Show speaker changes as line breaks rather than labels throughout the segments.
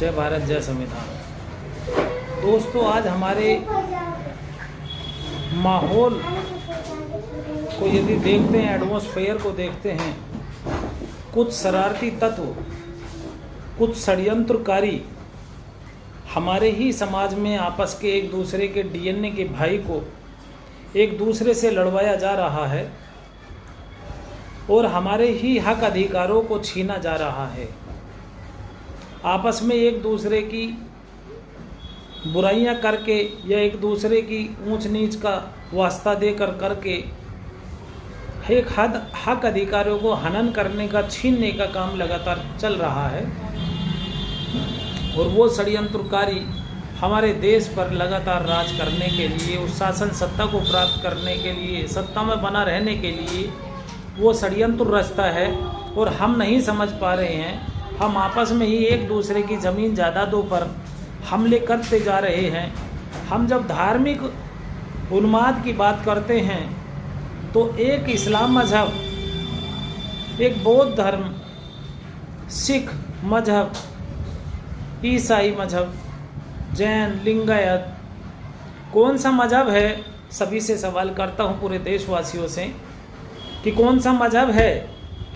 जय भारत जय संविधान। दोस्तों, आज हमारे माहौल को यदि देखते हैं, एटमॉस्फेयर को देखते हैं, कुछ शरारती तत्व, कुछ षड्यंत्रकारी हमारे ही समाज में आपस के एक दूसरे के डीएनए के भाई को एक दूसरे से लड़वाया जा रहा है और हमारे ही हक अधिकारों को छीना जा रहा है। आपस में एक दूसरे की बुराइयां करके या एक दूसरे की ऊंच नीच का वास्ता देकर करके एक हक अधिकारों को हनन करने का, छीनने का काम लगातार चल रहा है और वो षड्यंत्रकारी हमारे देश पर लगातार राज करने के लिए, उस शासन सत्ता को प्राप्त करने के लिए, सत्ता में बना रहने के लिए वो षड्यंत्र रचता है और हम नहीं समझ पा रहे हैं। हम आपस में ही एक दूसरे की ज़मीन जायदादों पर हमले करते जा रहे हैं। हम जब धार्मिक उन्माद की बात करते हैं तो एक इस्लाम मज़हब, एक बौद्ध धर्म, सिख मज़हब, ईसाई मज़हब, जैन, लिंगायत, कौन सा मज़हब है? सभी से सवाल करता हूँ, पूरे देशवासियों से, कि कौन सा मज़हब है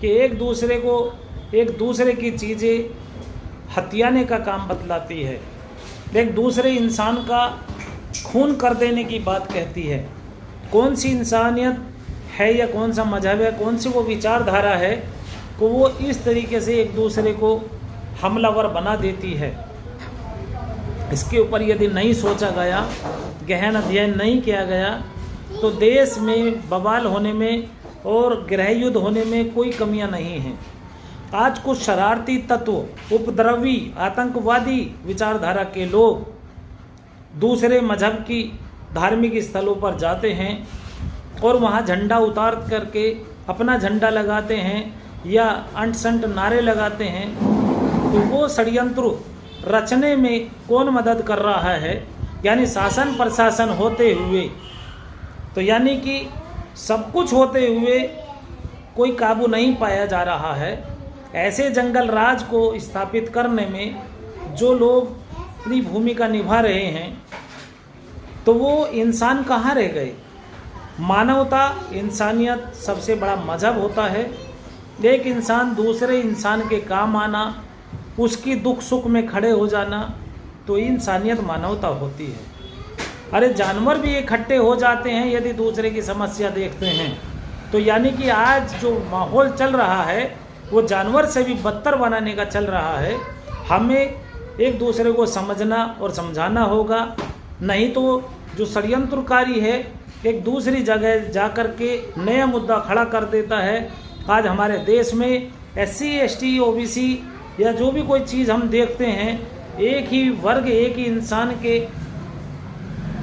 कि एक दूसरे की चीज़ें हथियाने का काम बतलाती है, एक दूसरे इंसान का खून कर देने की बात कहती है? कौन सी इंसानियत है या कौन सा मज़हब है, कौन सी वो विचारधारा है कि वो इस तरीके से एक दूसरे को हमलावर बना देती है? इसके ऊपर यदि नहीं सोचा गया, गहन अध्ययन नहीं किया गया, तो देश में बवाल होने में और गृह युद्ध होने में कोई कमियां नहीं हैं। आज कुछ शरारती तत्व, उपद्रवी, आतंकवादी विचारधारा के लोग दूसरे मजहब की धार्मिक स्थलों पर जाते हैं और वहाँ झंडा उतार करके अपना झंडा लगाते हैं या अंट संट नारे लगाते हैं। तो वो षड्यंत्र रचने में कौन मदद कर रहा है? यानी शासन प्रशासन होते हुए, तो यानी कि सब कुछ होते हुए कोई काबू नहीं पाया जा रहा है। ऐसे जंगल राज को स्थापित करने में जो लोग अपनी भूमिका निभा रहे हैं, तो वो इंसान कहाँ रह गए? मानवता, इंसानियत सबसे बड़ा मजहब होता है। एक इंसान दूसरे इंसान के काम आना, उसकी दुख सुख में खड़े हो जाना, तो इंसानियत मानवता होती है। अरे जानवर भी इकट्ठे हो जाते हैं यदि दूसरे की समस्या देखते हैं। तो यानी कि आज जो माहौल चल रहा है वो जानवर से भी बदतर बनाने का चल रहा है। हमें एक दूसरे को समझना और समझाना होगा, नहीं तो जो षड्यंत्रकारी है एक दूसरी जगह जाकर के नया मुद्दा खड़ा कर देता है। आज हमारे देश में SC ST OBC या जो भी कोई चीज़ हम देखते हैं, एक ही वर्ग, एक ही इंसान के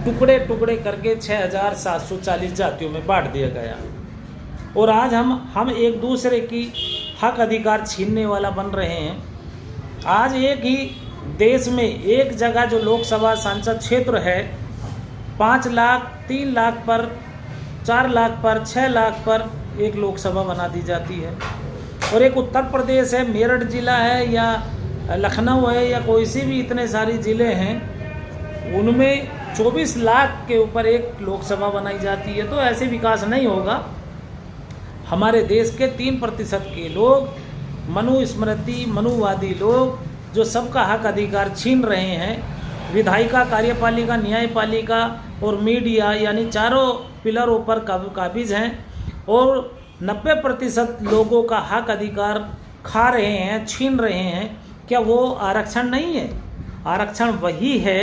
टुकड़े टुकड़े करके 6740 जातियों में बांट दिया गया और आज हम एक दूसरे की हक अधिकार छीनने वाला बन रहे हैं। आज एक ही देश में एक जगह जो लोकसभा सांसद क्षेत्र है, 5 लाख, 3 लाख पर, 4 लाख पर, 6 लाख पर एक लोकसभा बना दी जाती है। और एक उत्तर प्रदेश है, मेरठ जिला है या लखनऊ है या कोई सी भी इतने सारे ज़िले हैं, उनमें 24 लाख के ऊपर एक लोकसभा बनाई जाती है। तो ऐसे विकास नहीं होगा। हमारे देश के 3% के लोग, मनुस्मृति, मनुवादी लोग, जो सबका हक अधिकार छीन रहे हैं, विधायिका, कार्यपालिका, न्यायपालिका और मीडिया, यानी चारों पिलरों पर काबिज हैं और 90% लोगों का हक अधिकार खा रहे हैं, छीन रहे हैं। क्या वो आरक्षण नहीं है? आरक्षण वही है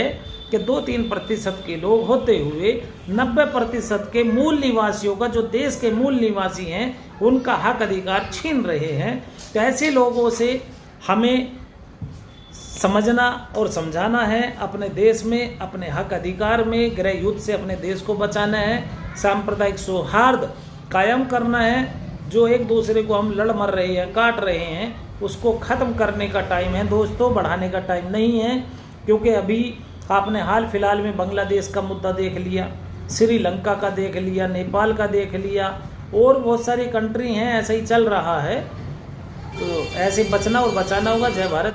कि 2-3% के लोग होते हुए 90% के मूल निवासियों का, जो देश के मूल निवासी हैं, उनका हक अधिकार छीन रहे हैं। तो ऐसे लोगों से हमें समझना और समझाना है। अपने देश में, अपने हक अधिकार में, गृह युद्ध से अपने देश को बचाना है, सांप्रदायिक सौहार्द कायम करना है। जो एक दूसरे को हम लड़ मर रहे हैं, काट रहे हैं, उसको ख़त्म करने का टाइम है दोस्तों, बढ़ाने का टाइम नहीं है। क्योंकि अभी आपने हाल फिलहाल में बांग्लादेश का मुद्दा देख लिया, श्रीलंका का देख लिया, नेपाल का देख लिया और बहुत सारी कंट्री हैं, ऐसा ही चल रहा है। तो ऐसे बचना और बचाना होगा। जय भारत।